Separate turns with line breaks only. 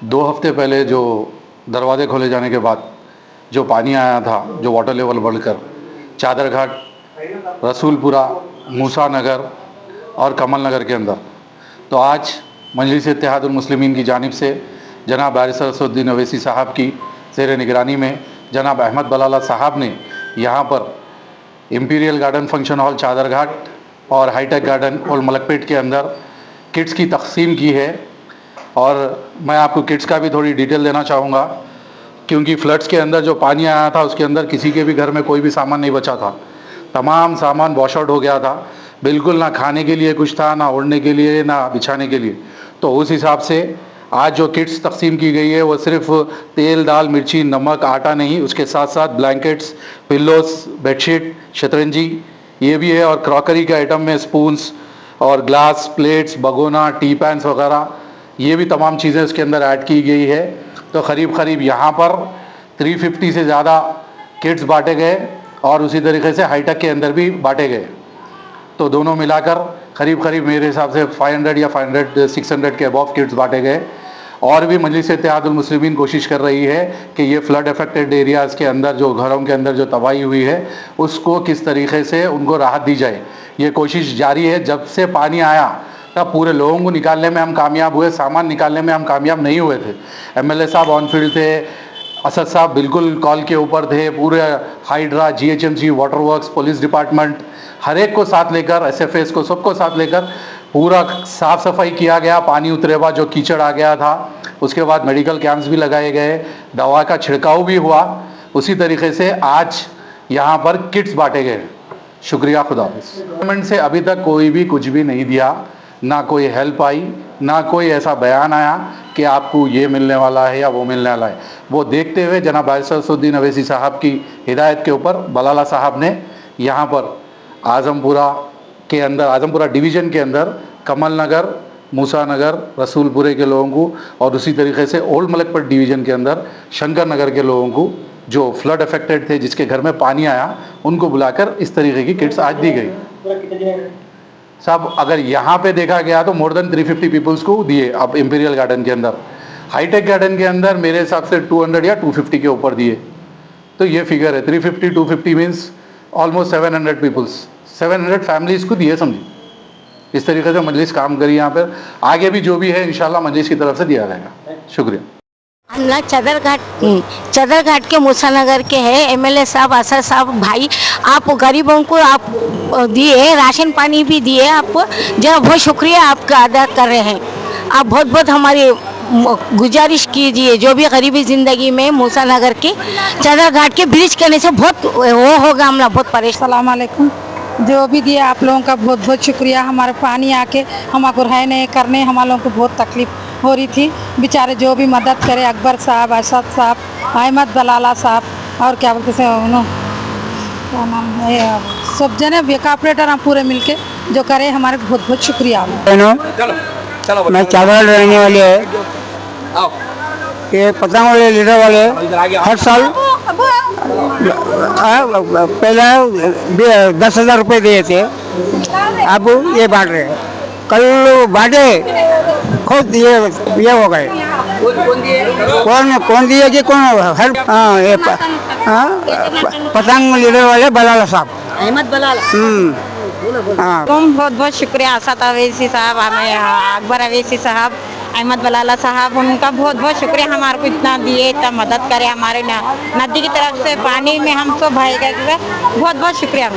2 हफ्ते पहले जो दरवाजे खोले जाने के बाद जो पानी आया था, जो वाटर लेवल बढ़कर चादर घाट, रसूलपुरा, मूसा नगर और कमल नगर के अंदर, तो आज मजलिस-ए-इत्तेहादुल मुस्लिमीन की जानिब से जनाब बैरिस्टर असदुद्दीन अवैसी साहब की ज़ेर निगरानी में जनाब अहमद बलाला साहब ने यहाँ पर इंपीरियल गार्डन फंक्शन हॉल चादर घाट और हाईटेक गार्डन ओल्ड मलकपेट के अंदर किट्स की तकसीम की है। और मैं आपको किट्स का भी थोड़ी डिटेल देना चाहूँगा, क्योंकि फ्लड्स के अंदर जो पानी आया था उसके अंदर किसी के भी घर में कोई भी सामान नहीं बचा था, तमाम सामान वॉश आउट हो गया था, बिल्कुल ना खाने के लिए कुछ था, ना ओढ़ने के लिए, ना बिछाने के लिए। तो उस हिसाब से आज जो किट्स तकसीम की गई है वो सिर्फ तेल, दाल, मिर्ची, नमक, आटा नहीं, उसके साथ साथ ब्लैंकेट्स, पिल्लोस, बेडशीट, शतरंजी ये भी है, और क्रॉकरी के आइटम में स्पून्स और ग्लास, प्लेट्स, भगोना, टी पैंस वगैरह ये भी तमाम चीज़ें उसके अंदर ऐड की गई है। तो करीब यहाँ पर 350 से ज़्यादा किट्स बांटे गए और उसी तरीके से हाईटेक के अंदर भी बांटे गए। तो दोनों मिलाकर करीब मेरे हिसाब से 500 या 600 के अबव किट्स बांटे गए। और भी मजलिस-ए-इत्तेहादुल मुस्लिमीन कोशिश कर रही है कि ये फ्लड अफेक्टेड एरियाज़ के अंदर जो घरों के अंदर जो तबाही हुई है उसको किस तरीके से उनको राहत दी जाए, ये कोशिश जारी है। जब से पानी आया तब पूरे लोगों को निकालने में हम कामयाब हुए, सामान निकालने में हम कामयाब नहीं हुए थे। एमएलए साहब ऑन फील्ड थे, असद साहब बिल्कुल कॉल के ऊपर थे, पूरे Hydraa, GHMC, water works, police department हर एक को साथ लेकर, एसएफएस को सबको साथ लेकर पूरा साफ़ सफाई किया गया। पानी उतरे बाद जो कीचड़ आ गया था उसके बाद मेडिकल कैंप्स भी लगाए गए, दवा का छिड़काव भी हुआ। उसी तरीके से आज यहाँ पर किट्स बांटे गए। शुक्रिया, खुदा हाफ़िज़। गवर्नमेंट से अभी तक कोई भी कुछ भी नहीं दिया, ना कोई हेल्प आई, ना कोई ऐसा बयान आया कि आपको ये मिलने वाला है या वो मिलने वाला है। वो देखते हुए जनाब बैरिस्टर असदुद्दीन अवैसी साहब की हिदायत के ऊपर बलाला साहब ने यहाँ पर आज़मपुरा के अंदर, आज़मपुरा डिवीज़न के अंदर कमल नगर, मूसा नगर, रसूलपुरे के लोगों को और उसी तरीके से ओल्ड मलकपेट डिवीज़न के अंदर शंकर नगर के लोगों को जो फ्लड अफेक्टेड थे, जिसके घर में पानी आया, उनको बुलाकर इस तरीके की किट्स आज दी गई। साहब अगर यहाँ पे देखा गया तो मोर देन 350 पीपल्स को दिए। अब इंपीरियल गार्डन के अंदर, हाईटेक गार्डन के अंदर मेरे हिसाब से 200 या 250 के ऊपर दिए। तो ये फिगर है 350 250 मीन्स ऑलमोस्ट 700 पीपल्स, 700 फैमिलीज़ को दिए, समझिए। इस तरीके से मजलिस काम करी यहाँ पर। आगे भी जो भी है इंशाल्लाह मजलिस की तरफ से दिया जाएगा। शुक्रिया।
हम ना चादर घाट के मूसा नगर के हैं। एमएलए साहब, असद साहब भाई, आप गरीबों को आप दिए, राशन पानी भी दिए, आपको जो बहुत शुक्रिया आपका अदा कर रहे हैं। आप बहुत हमारी गुजारिश कीजिए, जो भी गरीबी ज़िंदगी में मूसा नगर के चादर घाट के ब्रिज करने से बहुत वो होगा, हम लोग बहुत परेशान।
अस्सलाम वालेकुम। जो भी दिया आप लोगों का बहुत शुक्रिया। हमारे पानी आके हमको रहने करने हम लोगों को बहुत तकलीफ हो रही थी। बेचारे जो भी मदद करे, अकबर साहब, असद साहब, अहमद बलाला साहब और क्या बोलते हैं क्या नाम है, सब जने कॉपरेटर हम पूरे मिलके जो करे, हमारे बहुत शुक्रिया।
मैं चावल रहने वाले है, ये पतंग वाले लीडर वाले हर साल पहले 10,000 रुपये दिए थे, अब ये बांट रहे हैं। कल बांटे खुद ये हो गए। कौन दिए कि कौन हर ये पतंग लीडर वाले बलाला साहब,
अहमद बलाला।
तुम बहुत शुक्रिया असद अवैसी साहब, हमें अकबर अवैसी साहब, अहमद बलाला साहब, उनका बहुत शुक्रिया। हमारे को इतना दिए, इतना मदद करे, हमारे नदी की तरफ से पानी में हम सब भाई का बहुत शुक्रिया।